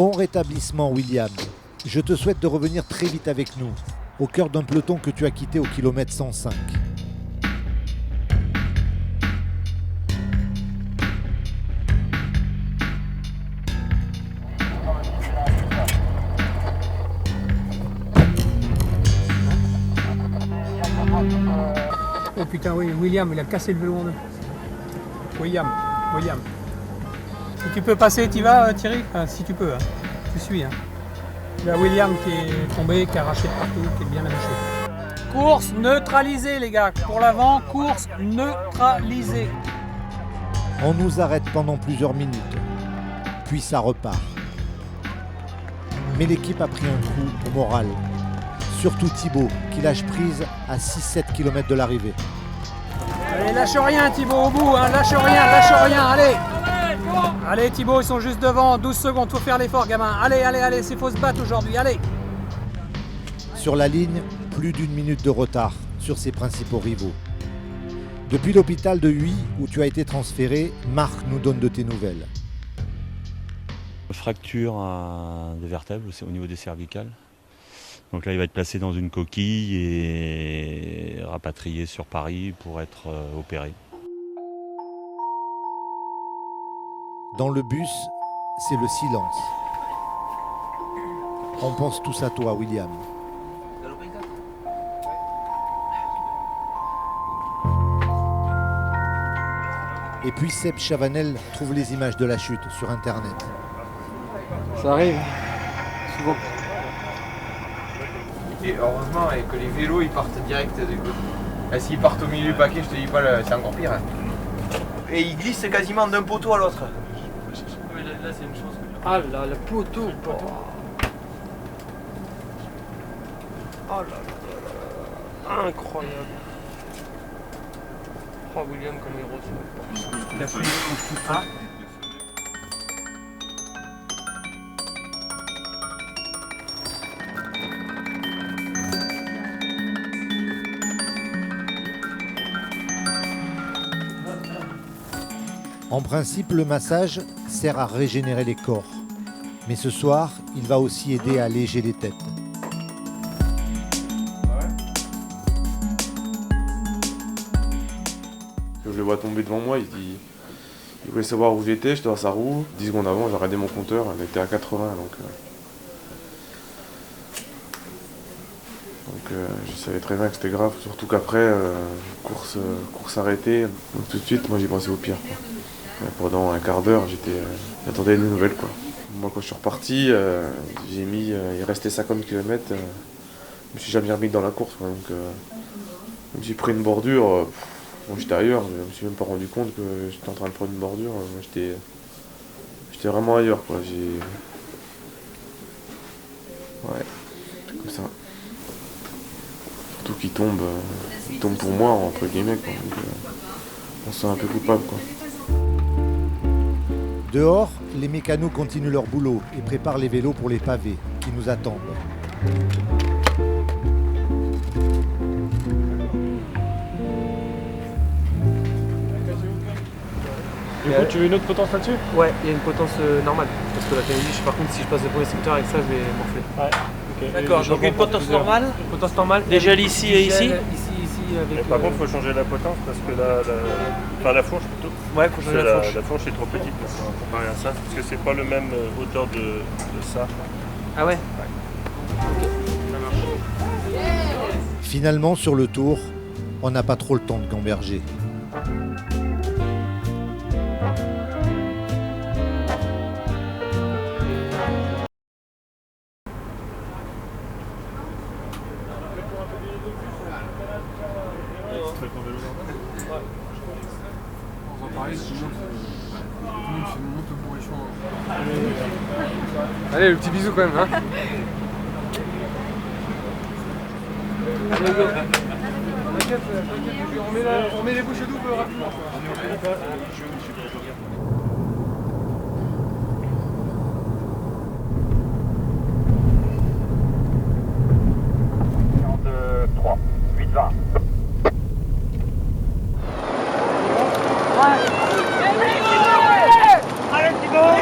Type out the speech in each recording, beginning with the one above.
Bon rétablissement, William. Je te souhaite de revenir très vite avec nous, au cœur d'un peloton que tu as quitté au kilomètre 105. Oh putain oui, William, il a cassé le vélo en deux. William. Si tu peux passer, t'y vas Thierry? Enfin, si tu peux, hein. Tu suis. Hein. Il y a William qui est tombé, qui a arraché de partout, qui est bien amoché. Course neutralisée les gars, pour l'avant, course neutralisée. On nous arrête pendant plusieurs minutes, puis ça repart. Mais l'équipe a pris un coup au moral. Surtout Thibaut, qui lâche prise à 6-7 km de l'arrivée. Allez, lâche rien Thibaut au bout, hein. lâche rien, allez. Allez Thibaut, ils sont juste devant, 12 secondes, faut faire l'effort gamin. Allez, c'est faut se battre aujourd'hui, allez. Sur la ligne, plus d'une minute de retard sur ses principaux rivaux. Depuis l'hôpital de Huy, où tu as été transféré, Marc nous donne de tes nouvelles. Fracture des vertèbres, c'est au niveau des cervicales. Donc là, il va être placé dans une coquille et rapatrié sur Paris pour être opéré. Dans le bus, c'est le silence. On pense tous à toi, William. Et puis Seb Chavanel trouve les images de la chute sur Internet. Ça arrive, souvent. Et heureusement que les vélos ils partent direct du coup. Et s'ils partent au milieu du paquet, je te dis pas, c'est encore pire. Hein. Et ils glissent quasiment d'un poteau à l'autre. Là c'est une chose. Ah là, le poteau. Oh là là. Incroyable. Oh William comme héros. Il a pris tout ça. En principe, le massage sert à régénérer les corps. Mais ce soir, il va aussi aider à alléger les têtes. Je le vois tomber devant moi, il voulait savoir où j'étais, j'étais dans sa roue. 10 secondes avant, j'ai regardé mon compteur, elle était à 80. Donc je savais très bien que c'était grave, surtout qu'après, course arrêtée. Donc tout de suite, moi j'ai pensé au pire. Quoi. Pendant un quart d'heure, j'attendais une nouvelle. Quoi. Moi quand je suis reparti, il restait 50 km, je me suis jamais remis dans la course. Quoi. Donc j'ai pris une bordure, j'étais ailleurs, je me suis même pas rendu compte que j'étais en train de prendre une bordure. J'étais vraiment ailleurs. Quoi. Ouais, comme ça. Surtout qu'il tombe pour moi, entre guillemets. Quoi. Donc, on se sent un peu coupable. Quoi. Dehors, les mécanos continuent leur boulot et préparent les vélos pour les pavés qui nous attendent. Du coup, tu veux une autre potence là-dessus? Ouais, il y a une potence normale. Parce que l'après-midi, par contre, si je passe le premier secteur avec ça, je vais morfler. Ouais, ok. D'accord, donc une potence normale. Une potence normale. Déjà ici et ici. Ici avec. Par contre, il faut changer la potence parce que enfin la fourche plutôt. Ouais, il faut changer la fourche. La fourche est trop petite comparé à ça. Parce que c'est pas le même hauteur de ça. Ah ouais? Ok, ça marche. Finalement, sur le tour, on n'a pas trop le temps de gamberger. Allez, le petit bisou quand même, hein. Allez, go. T'inquiète, on met les bouchées doubles rapidement. Allez, Thibaut!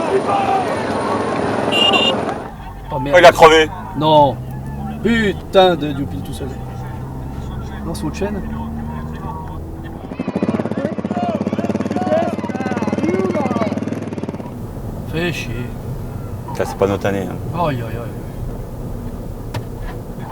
Oh merde. Oh, il a crevé. Non. Putain de Dioupil tout seul. Non, c'est autre chaîne. Fais chier. Ça, c'est pas notre année. Hein. Aïe aïe aïe.